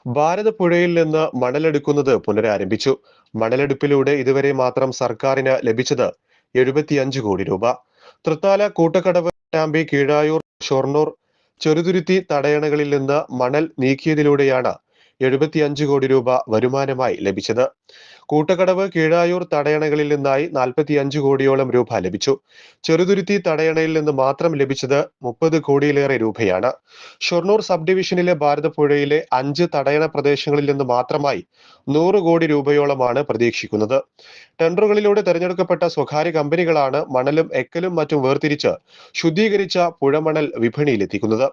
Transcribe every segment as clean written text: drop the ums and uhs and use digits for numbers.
ഭാരതപ്പുഴയിൽ നിന്ന് മണലെടുക്കുന്നത് പുനരാരംഭിച്ചു. മണലെടുപ്പിലൂടെ ഇതുവരെ മാത്രം സർക്കാരിന് ലഭിച്ചത് 75 കോടി രൂപ. തൃത്താല, കൂട്ടക്കടവ്, പട്ടാമ്പി, കീഴായൂർ, ഷൊർണൂർ, ചെറുതുരുത്തി തടയണകളിൽ നിന്ന് മണൽ നീക്കിയതിലൂടെയാണ് 75 കോടി രൂപ വരുമാനമായി ലഭിച്ചത്. കൂട്ടക്കടവ്, കീഴായൂർ തടയണകളിൽ നിന്നായി 45 കോടിയോളം രൂപ ലഭിച്ചു. ചെറുതുരുത്തി തടയണയിൽ നിന്ന് മാത്രം ലഭിച്ചത് 30 കോടിയിലേറെ രൂപയാണ്. ഷൊർണൂർ സബ് ഡിവിഷനിലെ ഭാരതപ്പുഴയിലെ 5 തടയണ പ്രദേശങ്ങളിൽ നിന്ന് മാത്രമായി 100 കോടി രൂപയോളമാണ് പ്രതീക്ഷിക്കുന്നത്. ടെൻഡറുകളിലൂടെ തെരഞ്ഞെടുക്കപ്പെട്ട സ്വകാര്യ കമ്പനികളാണ് മണലും എക്കലും മറ്റും വേർതിരിച്ച് ശുദ്ധീകരിച്ച പുഴമണൽ വിപണിയിലെത്തിക്കുന്നത്.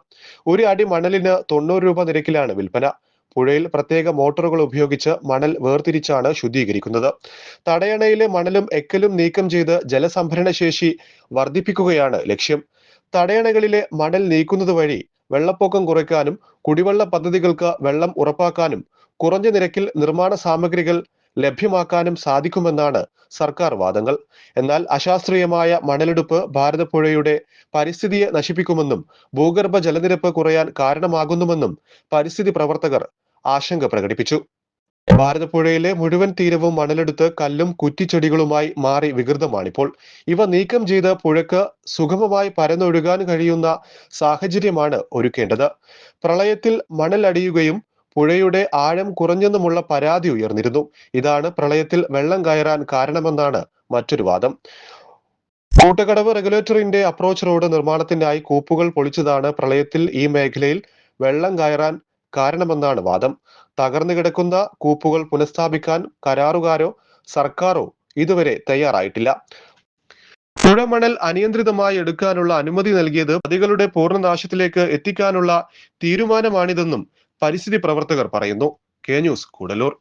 ഒരു അടി മണലിന് 90 രൂപ നിരക്കിലാണ് വിൽപ്പന. പുഴയിൽ പ്രത്യേക മോട്ടോറുകൾ ഉപയോഗിച്ച് മണൽ വേർതിരിച്ചാണ് ശുദ്ധീകരിക്കുന്നത്. തടയണയിലെ മണലും എക്കലും നീക്കം ചെയ്ത് ജലസംഭരണ ശേഷി വർദ്ധിപ്പിക്കുകയാണ് ലക്ഷ്യം. തടയണകളിലെ മണൽ നീക്കുന്നത് വഴി വെള്ളപ്പൊക്കം കുറയ്ക്കാനും കുടിവെള്ള പദ്ധതികൾക്ക് വെള്ളം ഉറപ്പാക്കാനും കുറഞ്ഞ നിരക്കിൽ നിർമ്മാണ സാമഗ്രികൾ ലഭ്യമാക്കാനും സാധിക്കുമെന്നാണ് സർക്കാർ വാദങ്ങൾ. എന്നാൽ അശാസ്ത്രീയമായ മണലെടുപ്പ് ഭാരതപ്പുഴയുടെ പരിസ്ഥിതിയെ നശിപ്പിക്കുമെന്നും ഭൂഗർഭ ജലനിരപ്പ് കുറയാൻ കാരണമാകുന്നുവെന്നും പരിസ്ഥിതി പ്രവർത്തകർ ആശങ്ക പ്രകടിപ്പിച്ചു. ഭാരതപ്പുഴയിലെ മുഴുവൻ തീരവും മണലെടുത്ത് കല്ലും കുറ്റിച്ചെടികളുമായി മാറി വികൃതമാണിപ്പോൾ. ഇവ നീക്കം ചെയ്ത് പുഴയ്ക്ക് സുഗമമായി പരന്നൊഴുകാൻ കഴിയുന്ന സാഹചര്യമാണ് ഒരുക്കേണ്ടത്. പ്രളയത്തിൽ മണൽ അടിയുകയും പുഴയുടെ ആഴം കുറഞ്ഞെന്നുമുള്ള പരാതി ഉയർന്നിരുന്നു. ഇതാണ് പ്രളയത്തിൽ വെള്ളം കയറാൻ കാരണമെന്നാണ് മറ്റൊരു വാദം. കൂട്ടക്കടവ് റെഗുലേറ്ററിന്റെ അപ്രോച്ച് റോഡ് നിർമ്മാണത്തിനായി കൂപ്പുകൾ പൊളിച്ചതാണ് പ്രളയത്തിൽ ഈ മേഖലയിൽ വെള്ളം കയറാൻ കാരണമെന്നാണ് വാദം. തകർന്നു കിടക്കുന്ന കൂപ്പുകൾ പുനഃസ്ഥാപിക്കാൻ കരാറുകാരോ സർക്കാരോ ഇതുവരെ തയ്യാറായിട്ടില്ല. പുഴമണൽ അനിയന്ത്രിതമായി എടുക്കാനുള്ള അനുമതി നൽകിയത് നദികളുടെ പൂർണ്ണനാശത്തിലേക്ക് എത്തിക്കാനുള്ള തീരുമാനമാണിതെന്നും പരിസ്ഥിതി പ്രവർത്തകർ പറയുന്നു. K news, Koodallur.